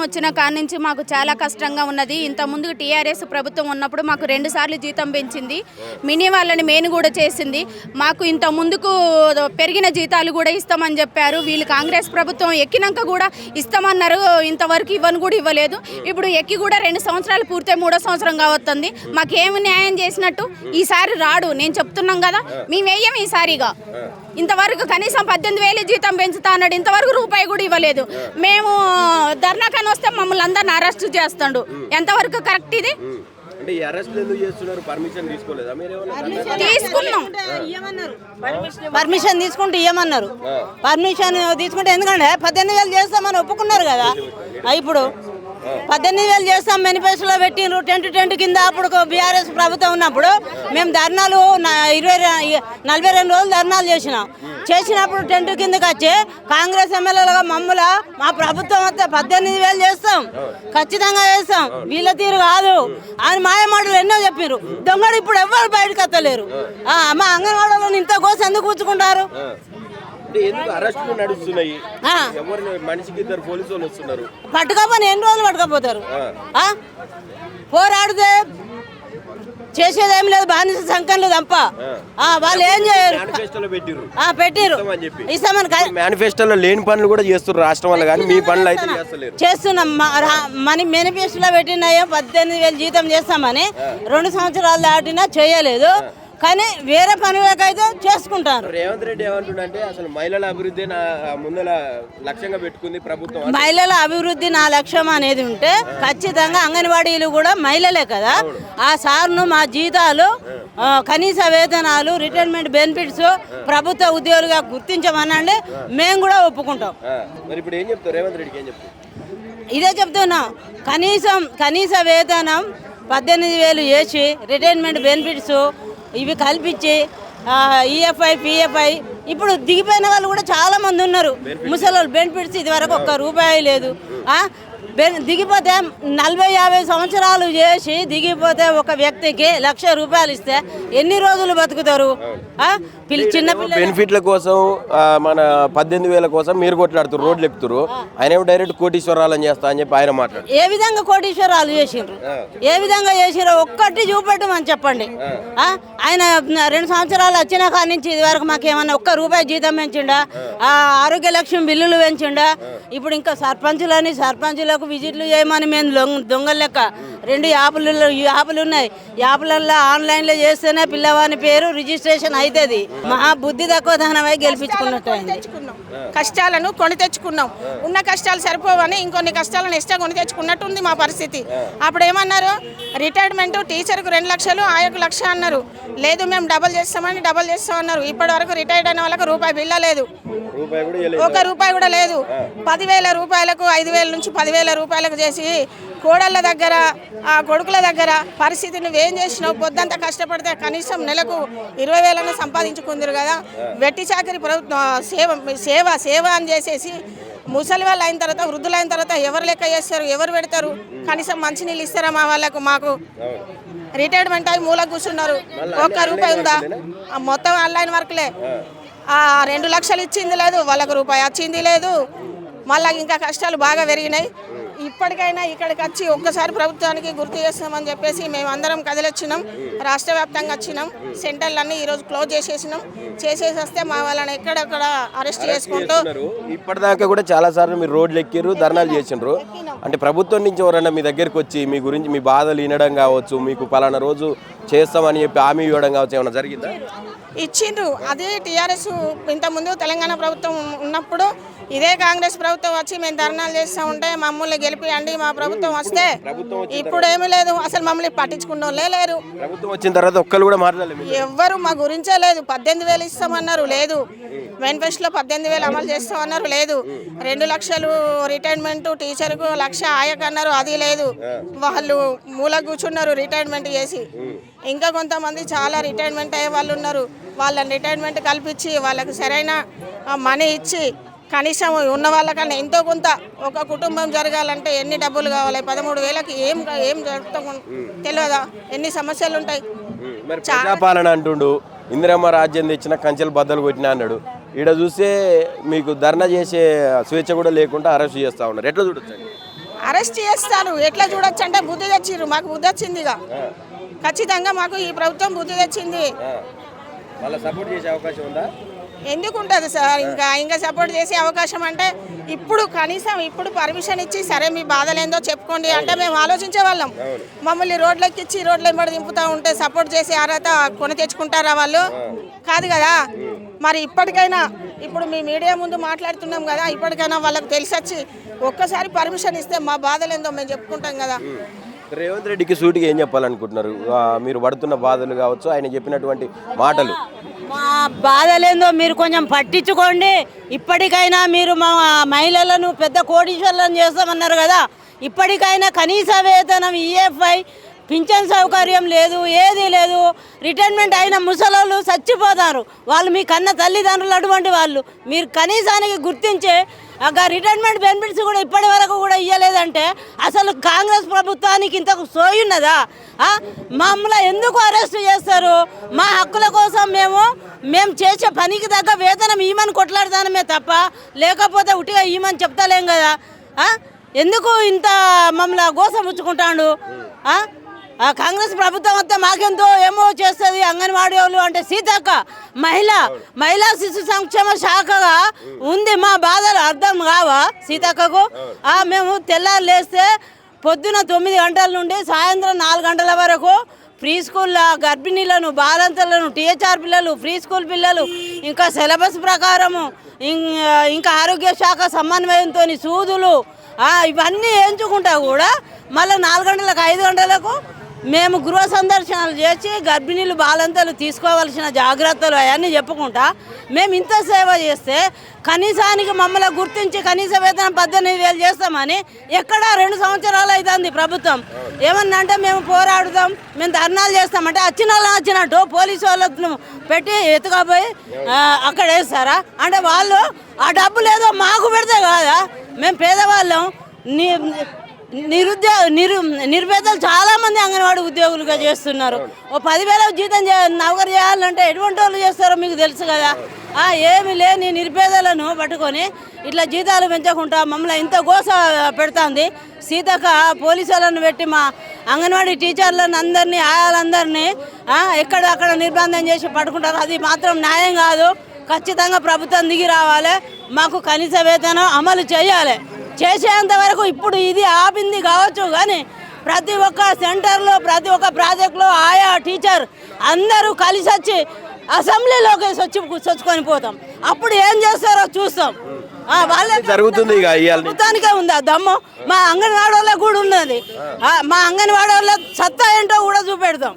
వచ్చిన కాడి నుంచి మాకు చాలా కష్టంగా ఉన్నది. ఇంత ముందు టీఆర్ఎస్ ప్రభుత్వం ఉన్నప్పుడు మాకు 2 సార్లు జీతం పెంచింది, మినీ వాళ్ళని మెయిన్ కూడా చేసింది. మాకు ఇంత ముందుకు పెరిగిన జీతాలు కూడా ఇస్తామని చెప్పారు. వీళ్ళు కాంగ్రెస్ ప్రభుత్వం ఎక్కినాక కూడా ఇస్తామన్నారు, ఇంతవరకు ఇవ్వను కూడా ఇవ్వలేదు. ఇప్పుడు ఎక్కి కూడా 2 సంవత్సరాలు పూర్తయి 3వ సంవత్సరం కావస్తుంది. మాకేమి న్యాయం చేసినట్టు? ఈసారి రాడు, నేను చెప్తున్నాం కదా, మేము వేయం ఈసారిగా. ఇంతవరకు కనీసం 18,000 జీతం పెంచుతా అన్నాడు, ఇంతవరకు రూపాయి కూడా ఇవ్వలేదు. మేము ధర్నాకని వస్తే మమ్మల్ని అందరిని అరెస్ట్ చేస్తాడు. ఎంతవరకు కరెక్ట్ ఇది? తీసుకున్నాం, పర్మిషన్ తీసుకుంటే ఇవ్వమన్నారు. పర్మిషన్ తీసుకుంటే ఎందుకంటే 18,000 చేస్తామని ఒప్పుకున్నారు కదా. ఇప్పుడు 18,000 చేస్తాం మేనిఫెస్టోలో పెట్టిండ్రు. టెంట్ కింద అప్పుడు బీఆర్ఎస్ ప్రభుత్వం ఉన్నప్పుడు మేము ధర్నాలు 42 రోజులు ధర్నాలు చేసినప్పుడు టెంట్ కిందకి వచ్చి కాంగ్రెస్ ఎమ్మెల్యేలుగా మమ్మల్ని మా ప్రభుత్వం వస్తే 18,000 చేస్తాం, ఖచ్చితంగా చేస్తాం, వీళ్ళ తీరు కాదు అని మాయమాటలు ఎన్నో చెప్పారు. దొంగడు ఇప్పుడు ఎవ్వరు బయటకు వస్తలేరు. మా అంగన్వాడీలో ఇంత కోసం ఎందుకు కూర్చుకుంటారు? పట్టుకపోని ఎన్ని రోజులు పట్టుకపోతారు? పోరాడితే చేసేదేం లేదు, బానిస సంఖ్యలు తప్ప. వాళ్ళు ఏం చేయరు, పెట్టిరు ఇస్తామని. మేనిఫెస్టోలో లేని పనులు కూడా చేస్తున్నారు రాష్ట్రం వల్ల, కానీ మీ పనులు అయితే చేస్తున్నాం. మన మేనిఫెస్టోలో పెట్టినాయో 18,000 జీతం చేస్తామని 2 సంవత్సరాలు దాటినా చేయలేదు. కానీ వేరే పనులకైతే చేసుకుంటారు. రేవంత్ రెడ్డి ఏమంటుండే అసలు మహిళల అభివృద్ధి ముందల లక్ష్యంగా పెట్టుకుంది ప్రభుత్వం. మహిళల అభివృద్ధి నా లక్ష్యం అనేది ఉంటే ఖచ్చితంగా అంగన్వాడీలు కూడా మహిళలే కదా. ఆ సార్ను మా జీతాలు, కనీస వేతనాలు, రిటైర్మెంట్ బెనిఫిట్స్ ప్రభుత్వ ఉద్యోగులుగా గుర్తించమనండి, మేము కూడా ఒప్పుకుంటాం. మరి ఇప్పుడు ఏం చెప్తారు రేవంత్ రెడ్డికి? ఏం చెప్తారు? ఇదే చెప్తున్నా, కనీస వేతనం 18,000 చేసి రిటైర్మెంట్ బెనిఫిట్స్ ఇవి కల్పించి ఈఎఫ్ఐ పిఎఫ్ఐ ఇప్పుడు దిగిపోయిన వాళ్ళు కూడా చాలా మంది ఉన్నారు. ముసలి బెనిఫిట్స్ ఇదివరకు 1 రూపాయి లేదు. దిగిపోతే 40-50 సంవత్సరాలు చేసి దిగిపోతే ఒక వ్యక్తికి ₹1,00,000 ఇస్తే ఎన్ని రోజులు బతుకుతారు? చిన్న బెనిఫిట్ల కోసం మన 18,000 కోసం మీరు కొట్లాడుతారు, రోడ్లు ఎక్కుతారు. ఆయన డైరెక్ట్ కోటీశ్వరాలను చేస్తా అని చెప్పి ఆయన మాట్లాడు. ఏ విధంగా కోటీశ్వరాలు చేసిండ్రు? ఏ విధంగా చేసిరో ఒక్కటి చూపెట్టమని చెప్పండి. ఆయన 2 సంవత్సరాలు వచ్చిన కాడి నుంచి ఇది వరకు మాకేమన్నా ₹1 జీతం పెంచిండా? ఆరోగ్య లక్ష్యం బిల్లులు పెంచిండా? ఇప్పుడు ఇంకా సర్పంచులకు విజిట్లు చేయమని మేము దొంగల లెక్క 2 యాప్లు ఉన్నాయి. యాప్లలో ఆన్లైన్లో చేస్తేనే పిల్లవాని పేరు రిజిస్ట్రేషన్ అవుతుంది. మా బుద్ధి తక్కువ ధనమై గెలిపించుకున్నట్టు కష్టాలను కొని తెచ్చుకున్నాం. ఉన్న కష్టాలు సరిపోవని ఇంకొన్ని కష్టాలను ఎక్స్ట్రా కొని తెచ్చుకున్నట్టుంది మా పరిస్థితి. అప్పుడు ఏమన్నారు, రిటైర్మెంట్ టీచర్కు 2 లక్షలు, ఆయకు 1,00,000 అన్నారు. లేదు మేము డబల్ చేస్తామన్నారు. ఇప్పటి వరకు రిటైర్డ్ అయిన వాళ్ళకు రూపాయి బిల్ల లేదు, ₹1 కూడా లేదు. 10,000 రూపాయలకు 5,000 నుంచి 10,000 రూపాయలకు చేసి కోడళ్ళ దగ్గర, ఆ కొడుకుల దగ్గర పరిస్థితి నువ్వేం చేసినావు? పొద్దంతా కష్టపడితే కనీసం నెలకు 20,000 సంపాదించుకుందరు కదా. వెట్టి చాకరి సేవ అని చేసేసి ముసలి వాళ్ళు అయిన తర్వాత, వృద్ధులైన తర్వాత ఎవరు లెక్క చేస్తారు? ఎవరు పెడతారు? కనీసం మంచినీళ్ళు ఇస్తారా మా వాళ్ళకు? మాకు రిటైర్మెంట్ అయి మూలకు కూర్చున్నారు. ₹1 ఉందా? మొత్తం ఆన్లైన్ వర్క్లే. 2 లక్షలు ఇచ్చింది లేదు, వాళ్ళకు రూపాయి వచ్చింది లేదు. మళ్ళీ ఇంకా కష్టాలు బాగా పెరిగినాయి. ఇప్పటికైనా ఇక్కడికి వచ్చి ఒక్కసారి ప్రభుత్వానికి గుర్తు చేస్తామని చెప్పేసి మేము అందరం కదిలొచ్చినాం. రాష్ట్ర వ్యాప్తంగా వచ్చినాం. సెంటర్లన్నీ ఈరోజు క్లోజ్ చేసేసి వస్తే మా వాళ్ళని ఎక్కడెక్కడ అరెస్ట్ చేసుకుంటూ ఇప్పటిదాకా కూడా చాలా సార్లు మీరు రోడ్లు ఎక్కిరు, ధర్నాలు చేసిండ్రు. అంటే ప్రభుత్వం నుంచి ఎవరైనా మీ దగ్గరికి వచ్చి మీ గురించి మీ బాధలు వినడం కావచ్చు, మీకు పలానా రోజు చేస్తామని చెప్పి హామీ ఇవ్వడం కావచ్చు, ఏమైనా జరిగిందా? ఇచ్చిండ్రు. అదే టీఆర్ఎస్ ఇంతకుముందు తెలంగాణ ప్రభుత్వం ఉన్నప్పుడు ఇదే కాంగ్రెస్ ప్రభుత్వం వచ్చి మేము ధర్నాలు చేస్తూ ఉంటే మమ్మల్ని గెలిపియండి, మా ప్రభుత్వం వస్తే. ఇప్పుడు ఏమీ లేదు, అసలు మమ్మల్ని పట్టించుకున్న లేరు. ప్రభుత్వం వచ్చిన తర్వాత ఒక్కరు కూడా మాట్లాడలేదు, ఎవ్వరు మా గురించే లేదు. 18,000 ఇస్తామన్నారు, లేదు. మేనిఫెస్టోలో 18,000 అమలు చేస్తామన్నారు, లేదు. 2 లక్షలు రిటైర్మెంట్ టీచర్కు, 1,00,000 ఆయకన్నారు, అది లేదు. వాళ్ళు మూల కూర్చున్నారు రిటైర్మెంట్ చేసి. ఇంకా కొంతమంది చాలా రిటైర్మెంట్ అయ్యే వాళ్ళు ఉన్నారు. వాళ్ళని రిటైర్మెంట్ కల్పించి వాళ్ళకు సరైన మనీ ఇచ్చి కనీసం ఉన్న వాళ్ళకన్నా ఎంతో కొంత ఒక కుటుంబం జరగాలంటే ఎన్ని డబ్బులు కావాలి? 13,000కి ఏం జరుగుతాం తెలియదా? ఎన్ని సమస్యలు ఉంటాయి. ప్రజాపాలన అంటుండు, ఇందిరమ్మ రాజ్యం తెచ్చిన కంచెలు బద్దలు కొట్టినా అన్నాడు. ఈడ చూస్తే మీకు ధర్నా చేసే స్వేచ్ఛ కూడా లేకుండా అరెస్ట్ చేస్తూ ఉన్నారు. ఎట్లా చూడొచ్చు? అరెస్ట్ చేస్తారు. ఎట్లా చూడొచ్చు అంటే బుద్ధి తెచ్చిర్రు, మాకు బుద్ధి వచ్చింది. ఇక ఖచ్చితంగా మాకు ఈ ప్రభుత్వం బుద్ధి తెచ్చింది. మళ్ళీ సపోర్ట్ చేసే అవకాశం ఉందా? ఎందుకు ఉంటుంది సార్? ఇంకా సపోర్ట్ చేసే అవకాశం అంటే ఇప్పుడు కనీసం ఇప్పుడు పర్మిషన్ ఇచ్చి సరే మీ బాధలేందో చెప్పుకోండి అంటే మేము ఆలోచించే వాళ్ళం. మమ్మల్ని రోడ్లకి ఇచ్చి రోడ్ల వెంబడి దింపుతూ ఉంటే సపోర్ట్ చేసి అర్హత కొని తెచ్చుకుంటారా వాళ్ళు? కాదు కదా. మరి ఇప్పటికైనా ఇప్పుడు మీ మీడియా ముందు మాట్లాడుతున్నాం కదా, ఇప్పటికైనా వాళ్ళకి తెలిసొచ్చి ఒక్కసారి పర్మిషన్ ఇస్తే మా బాధలేందో మేము చెప్పుకుంటాం కదా. రేవంత్ రెడ్డికి సూటిగా ఏం చెప్పాలనుకుంటున్నారు? మీరు పడుతున్న బాధలు కావచ్చు, ఆయన చెప్పినటువంటి మాటలు. మా బాధలేందో మీరు కొంచెం పట్టించుకోండి. ఇప్పటికైనా మీరు మా మహిళలను పెద్ద కోటీశ్వర్లను చేస్తామన్నారు కదా, ఇప్పటికైనా కనీస వేతనం, ఈఎఫ్ఐ, పింఛన్ సౌకర్యం లేదు, ఏది లేదు. రిటైర్మెంట్ అయిన ముసలోళ్ళు చచ్చిపోతారు. వాళ్ళు మీ కన్న తల్లిదండ్రులు అటువంటి వాళ్ళు. మీరు కనీసానికి గుర్తించే రిటైర్మెంట్ బెనిఫిట్స్ కూడా ఇప్పటి వరకు కూడా ఇవ్వలేదంటే అసలు కాంగ్రెస్ ప్రభుత్వానికి ఇంతకు సోయున్నదా? మమ్మల్ని ఎందుకు అరెస్ట్ చేస్తారు? మా హక్కుల కోసం మేము చేసే పనికి తగ్గ వేతనం ఇవ్వమని కొట్లాడతానమే తప్ప లేకపోతే ఉట్టిగా ఇవ్వమని చెప్తలేం కదా. ఎందుకు ఇంత మమ్మల్ని గోసముచ్చుకుంటాడు? కాంగ్రెస్ ప్రభుత్వం వస్తే మాకెంతో ఏమో చేస్తుంది. అంగన్వాడీ వాళ్ళు అంటే సీతక్క మహిళా శిశు సంక్షేమ శాఖగా ఉంది. మా బాధలు అర్థం కావా సీతక్కకు? మేము తెల్లారు లేస్తే పొద్దున 9 గంటల నుండి సాయంత్రం 4 గంటల వరకు ప్రీ స్కూల్ గర్భిణీలను, బాలంతలను, టీహెచ్ఆర్ పిల్లలు, ప్రీ స్కూల్ పిల్లలు, ఇంకా సిలబస్ ప్రకారము, ఇంకా ఆరోగ్య శాఖ సమన్వయంతో సూదులు ఇవన్నీ ఎంచుకుంటా కూడా మళ్ళీ 4 గంటలకు 5 గంటలకు మేము గృహ సందర్శనలు చేసి గర్భిణీలు, బాలంతలు తీసుకోవాల్సిన జాగ్రత్తలు అవన్నీ చెప్పుకుంటా మేము ఇంత సేవ చేస్తే కనీసానికి మమ్మల్ని గుర్తించి కనీస వేతనం 18,000 చేస్తామని ఎక్కడ 2 సంవత్సరాలు అవుతుంది ప్రభుత్వం. ఏమన్నా అంటే మేము పోరాడుతాం, మేము ధర్నాలు చేస్తామంటే వచ్చినట్టు పోలీసు వాళ్ళను పెట్టి ఎత్తుకపోయి అక్కడ వేస్తారా? అంటే వాళ్ళు ఆ డబ్బులు ఏదో మాకు పెడితే కాదా? మేము పేదవాళ్ళం, నిరుపేదలు చాలా మంది అంగన్వాడీ ఉద్యోగులుగా చేస్తున్నారు. ఓ 10,000 జీతం నౌకరు చేయాలంటే ఎటువంటి వాళ్ళు చేస్తారో మీకు తెలుసు కదా. ఏమి లేని నిరుపేదలను పట్టుకొని ఇట్లా జీతాలు పెంచకుండా మమ్మల్ని ఇంత గోస పెడుతుంది సీతక్క. పోలీసు వాళ్ళను పెట్టి మా అంగన్వాడీ టీచర్లను అందరినీ, ఆయాలందరినీ ఎక్కడక్కడ నిర్బంధం చేసి పట్టుకుంటారు. అది మాత్రం న్యాయం కాదు. ఖచ్చితంగా ప్రభుత్వం దిగి రావాలి, మాకు కనీస వేతనం అమలు చేయాలి. చేసేంత వరకు ఇప్పుడు ఇది ఆపింది కావచ్చు కానీ ప్రతి ఒక్క సెంటర్లో, ప్రతి ఒక్క ప్రాజెక్టులో ఆయా టీచర్ అందరూ కలిసి వచ్చి అసెంబ్లీలోకి వచ్చుకొని పోతాం. అప్పుడు ఏం చేస్తారో చూస్తాం. వాళ్ళే జరుగుతుంది. ప్రభుత్వానికే ఉంది ఆ దమ్ము. మా అంగన్వాడీ వాళ్ళకి కూడా ఉన్నది. మా అంగన్వాడీ వాళ్ళ సత్తా ఏంటో కూడా చూపెడతాం.